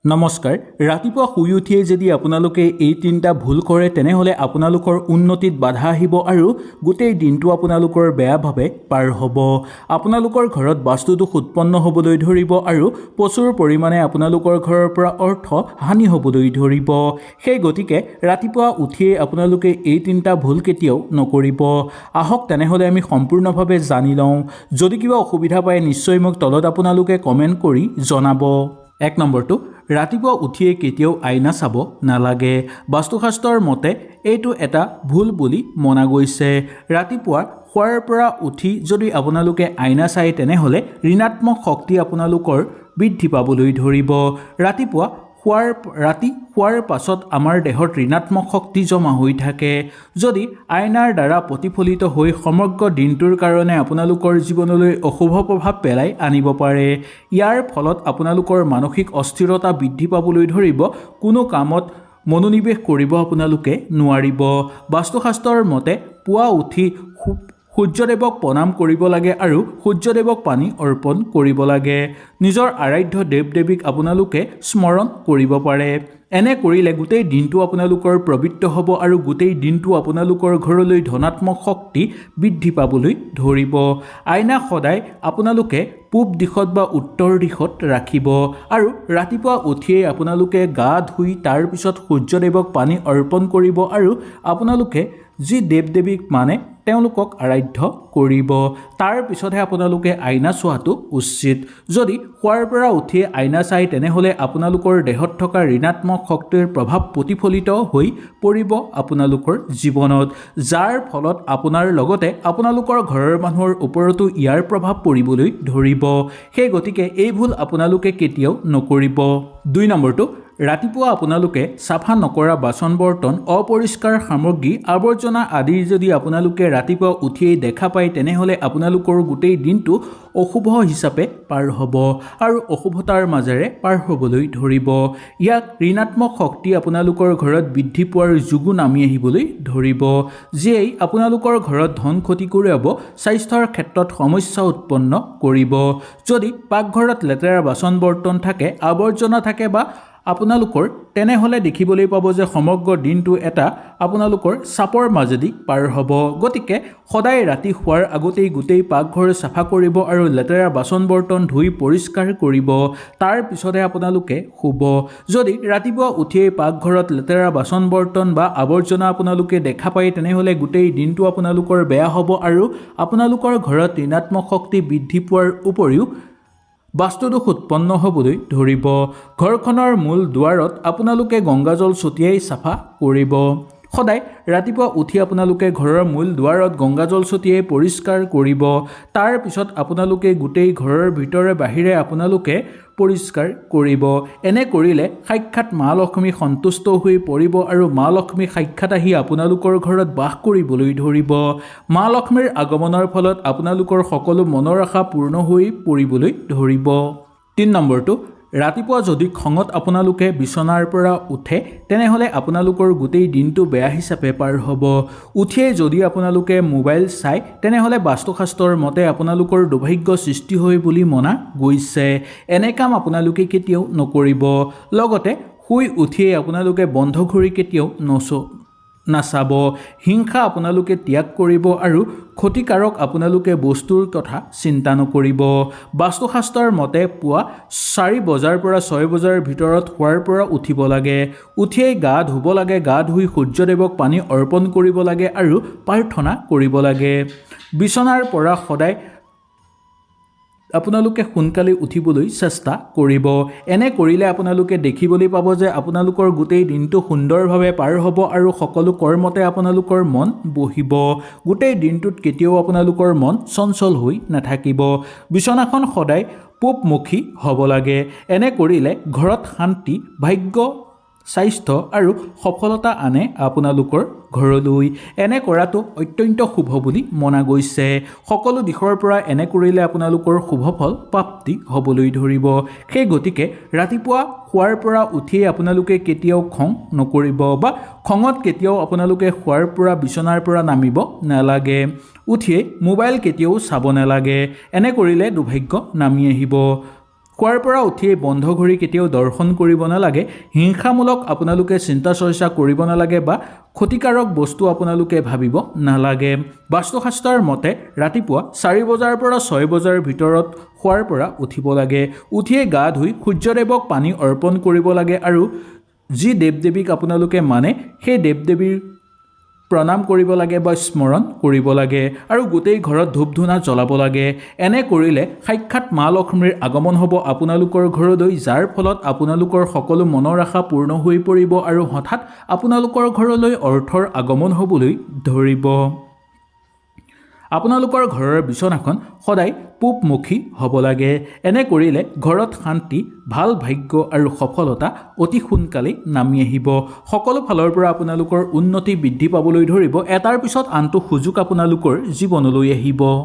নমস্কাৰ ৰাতিপুৱা শুই উঠিয়ে যদি আপোনালোকে এই তিনিটা ভুল কৰে তেনেহলে আপোনালোকৰ উন্নতিত বাধা আহিব আৰু গোটেই দিনটো আপোনালোকৰ বেয়াভাৱে পাৰ হ'ব আপোনালোকৰ ঘৰত বাস্তুদোষ উৎপন্ন হ'বলৈ ধৰিব আৰু প্ৰচুৰ পৰিমাণে আপোনালোকৰ ঘৰৰ পৰা অৰ্থ হানি হ'বলৈ ধৰিব সেই গতিকে ৰাতিপুৱা উঠিয়ে আপোনালোকে এই তিনিটা ভুল কেতিয়াও নকৰিব আহক তেনেহলে আমি সম্পূৰ্ণভাৱে জানি লওঁ যদি কিবা অসুবিধা পায় নিশ্চয় মোক তলত আপোনালোকে কমেন্ট কৰি জনাব এক নম্বৰটো ৰাতিপুৱা উঠিয়ে কেতিয়াও আইনা চাব নালাগে বাস্তুশাস্ত্ৰৰ মতে এইটো এটা ভুল বুলি মনা গৈছে ৰাতিপুৱা শুৱাৰ পৰা উঠি যদি আপোনালোকে আইনা চাই তেনেহলে ঋণাত্মক শক্তি আপোনালোকৰ বৃদ্ধি পাবলৈ ধৰিব ৰাতিপুৱা ৰাতি শুৱাৰ পাছত আমাৰ দেহত ঋণাত্মক শক্তি জমা হৈ থাকে যদি আইনাৰ দ্বাৰা প্ৰতিফলিত হৈ সমগ্ৰ দিনটোৰ কাৰণে আপোনালোকৰ জীৱনলৈ অশুভ প্ৰভাৱ পেলাই আনিব পাৰে ইয়াৰ ফলত আপোনালোকৰ মানসিক অস্থিৰতা বৃদ্ধি পাবলৈ ধৰিব কোনো কামত মনোনিৱেশ কৰিব আপোনালোকে নোৱাৰিব বাস্তুশাস্ত্ৰৰ মতে পুৱা উঠি সূৰ্যদেৱক প্ৰণাম কৰিব লাগে আৰু সূৰ্যদেৱক পানী অৰ্পণ কৰিব লাগে নিজৰ আৰাধ্য দেৱ-দেৱীক আপোনালোকে স্মৰণ কৰিব পাৰে এনে কৰিলে গোটেই দিনটো আপোনালোকৰ পবিত্ৰ হ'ব আৰু গোটেই দিনটো আপোনালোকৰ ঘৰলৈ ধনাত্মক শক্তি বৃদ্ধি পাবলৈ ধৰিব আইনা সদায় আপোনালোকে পূব দিশত বা উত্তৰ দিশত ৰাখিব আৰু ৰাতিপুৱা উঠিয়ে আপোনালোকে গা ধুই তাৰ পিছত সূৰ্যদেৱক পানী অৰ্পণ কৰিব আৰু আপোনালোকে যি দেৱ-দেৱীক মানে তেওঁলোকক আৰাধ্য কৰিব তাৰ পিছতহে আপোনালোকে আইনা চোৱাটো উচিত যদি শুৱাৰ পৰা উঠি আইনা চাই তেনেহলে আপোনালোকৰ দেহত থকা ঋণাত্মক শক্তিৰ প্ৰভাৱ প্ৰতিফলিত হৈ পৰিব আপোনালোকৰ জীৱনত যাৰ ফলত আপোনাৰ লগতে আপোনালোকৰ ঘৰৰ মানুহৰ ওপৰতো ইয়াৰ প্ৰভাৱ পৰিবলৈ ধৰিব সেই গতিকে এই ভুল আপোনালোকে কেতিয়াও নকৰিব 2 নম্বৰটো ৰাতিপুৱা আপোনালোকে সাফা নকৰা বাচন বৰ্তন অপৰিষ্কাৰ সামগ্ৰী আৱৰ্জনা আদি যদি আপোনালোকে ৰাতিপুৱা উঠিয়ে দেখা পায় তেনেহলে আপোনালোকৰ গোটেই দিনটো অশুভ হিচাপে পাৰ হ'ব আৰু অশুভতাৰ মাজেৰে পাৰ হ'বলৈ ধৰিব ইয়াক ঋণাত্মক শক্তি আপোনালোকৰ ঘৰত বৃদ্ধি পোৱাৰ যোগো নামি আহিবলৈ ধৰিব যিয়ে আপোনালোকৰ ঘৰত ধন ক্ষতি কৰিব স্বাস্থ্যৰ ক্ষেত্ৰত সমস্যা উৎপন্ন কৰিব যদি পাকঘৰত লেতেৰা বাচন বৰ্তন থাকে আৱৰ্জনা থাকে বা আপোনালোকৰ তেনেহলে দেখিবলৈ পাব যে সমগ্ৰ দিনটো এটা আপোনালোকৰ চাপৰ মাজেদি পাৰ হ'ব গতিকে সদায় ৰাতি শুৱাৰ আগতেই গোটেই পাকঘৰ চাফা কৰিব আৰু লেতেৰা বাচন বৰ্তন ধুই পৰিষ্কাৰ কৰিব তাৰ পিছতে আপোনালোকে শুব যদি ৰাতিপুৱা উঠিয়ে পাকঘৰত লেতেৰা বাচন বৰ্তন বা আৱৰ্জনা আপোনালোকে দেখা পায় তেনেহলে গোটেই দিনটো আপোনালোকৰ বেয়া হ'ব আৰু আপোনালোকৰ ঘৰত ঋণাত্মক শক্তি বৃদ্ধি পোৱাৰ উপৰিও বাস্তুদোষ উৎপন্ন হ'বলৈ ধৰিব ঘৰখনৰ মূল দুৱাৰত আপোনালোকে গংগাজল ছটিয়াই চাফা কৰিব সদায় ৰাতিপুৱা উঠি আপোনালোকে ঘৰৰ মূল দুৱাৰত গংগাজল ছটিয়াই পৰিষ্কাৰ কৰিব তাৰ পিছত আপোনালোকে গোটেই ঘৰৰ ভিতৰে বাহিৰে আপোনালোকে পৰিষ্কাৰ কৰিব এনে কৰিলে সাক্ষাৎ মা লক্ষ্মী সন্তুষ্ট হৈ পৰিব আৰু মা লক্ষ্মী সাক্ষাৎ আহি আপোনালোকৰ ঘৰত বাস কৰিবলৈ ধৰিব মা লক্ষ্মীৰ আগমনৰ ফলত আপোনালোকৰ সকলো মনৰ আশা পূৰ্ণ হৈ পৰিবলৈ ধৰিব 3 নম্বৰটো ৰাতিপুৱা যদি খঙত আপোনালোকে বিছনাৰ পৰা উঠে তেনেহলে আপোনালোকৰ গোটেই দিনটো বেয়া হিচাপে পাৰ হ'ব উঠিয়ে যদি আপোনালোকে মোবাইল চাই তেনেহলে বাস্তুশাস্ত্ৰৰ মতে আপোনালোকৰ দুৰ্ভাগ্য সৃষ্টি হয় বুলি মনা গৈছে এনে কাম আপোনালোকে কেতিয়াও নকৰিব লগতে শুই উঠিয়ে আপোনালোকে বন্ধ ঘড়ী কেতিয়াও নাচাব হিংসা আপোনালোকে ত্যাগ কৰিব আৰু ক্ষতিকাৰক আপোনালোকে বস্তুৰ কথা চিন্তা নকৰিব বাস্তুশাস্ত্ৰৰ মতে পুৱা 4 বজাৰ পৰা 6 বজাৰ ভিতৰত শুৱাৰ পৰা উঠিব লাগে উঠিয়ে গা ধুব লাগে গা ধুই সূৰ্যদেৱক পানী অৰ্পণ কৰিব লাগে আৰু প্ৰাৰ্থনা কৰিব লাগে বিছনাৰ পৰা সদায় আপোনালোকে সোনকালে উঠিবলৈ চেষ্টা কৰিব এনে কৰিলে আপোনালোকে দেখিবলৈ পাব যে আপোনালোকৰ গোটেই দিনটো সুন্দৰভাৱে পাৰ হ'ব আৰু সকলো কৰ্মতে আপোনালোকৰ মন বহিব গোটেই দিনটোত কেতিয়াও আপোনালোকৰ মন চঞ্চল হৈ নাথাকিব বিছনাখন সদায় পূবমুখী হ'ব লাগে এনে কৰিলে ঘৰত শান্তি ভাগ্য স্বাস্থ্য আৰু সফলতা আনে আপোনালোকৰ ঘৰলৈ এনে কৰাটো অত্যন্ত শুভ বুলি মনা গৈছে সকলো দিশৰ পৰা এনে কৰিলে আপোনালোকৰ শুভ ফল প্ৰাপ্তি হ'বলৈ ধৰিব সেই গতিকে ৰাতিপুৱা শুৱাৰ পৰা উঠিয়ে আপোনালোকে কেতিয়াও খং নকৰিব বা খঙত কেতিয়াও আপোনালোকে শুৱাৰ পৰা বিছনাৰ পৰা নামিব নালাগে উঠিয়ে মোবাইল কেতিয়াও চাব নালাগে এনে কৰিলে দুৰ্ভাগ্য নামি আহিব খোৱাৰ পৰা উঠিয়ে বন্ধ ঘড়ী কেতিয়াও দৰ্শন কৰিব নালাগে হিংসামূলক আপোনালোকে চিন্তা চৰ্চা কৰিব নালাগে বা ক্ষতিকাৰক বস্তু আপোনালোকে ভাবিব নালাগে বাস্তুশাস্ত্ৰৰ মতে ৰাতিপুৱা 4 বজাৰ পৰা 6 বজাৰ ভিতৰত খোৱাৰ পৰা উঠিব লাগে উঠিয়ে গা ধুই সূৰ্যদেৱক পানী অৰ্পণ কৰিব লাগে আৰু যি দেৱ-দেৱীক আপোনালোকে মানে সেই দেৱ-দেৱীৰ প্ৰণাম কৰিব লাগে বা স্মৰণ কৰিব লাগে আৰু গোটেই ঘৰত ধূপ-ধূনা জ্বলাব লাগে এনে কৰিলে সাক্ষাৎ মা লক্ষ্মীৰ আগমন হ'ব আপোনালোকৰ ঘৰলৈ যাৰ ফলত আপোনালোকৰ সকলো মনৰ আশা পূৰ্ণ হৈ পৰিব আৰু হঠাৎ আপোনালোকৰ ঘৰলৈ অৰ্থৰ আগমন হ'বলৈ ধৰিব আপোনালোকৰ ঘৰৰ বিছনাখন সদায় পূবমুখী হ'ব লাগে এনে কৰিলে ঘৰত শান্তি ভাল ভাগ্য আৰু সফলতা অতি সোনকালে নামি আহিব সকলো ফালৰ পৰা আপোনালোকৰ উন্নতি বৃদ্ধি পাবলৈ ধৰিব এটাৰ পিছত আনটো সুযোগ আপোনালোকৰ জীৱনলৈ আহিব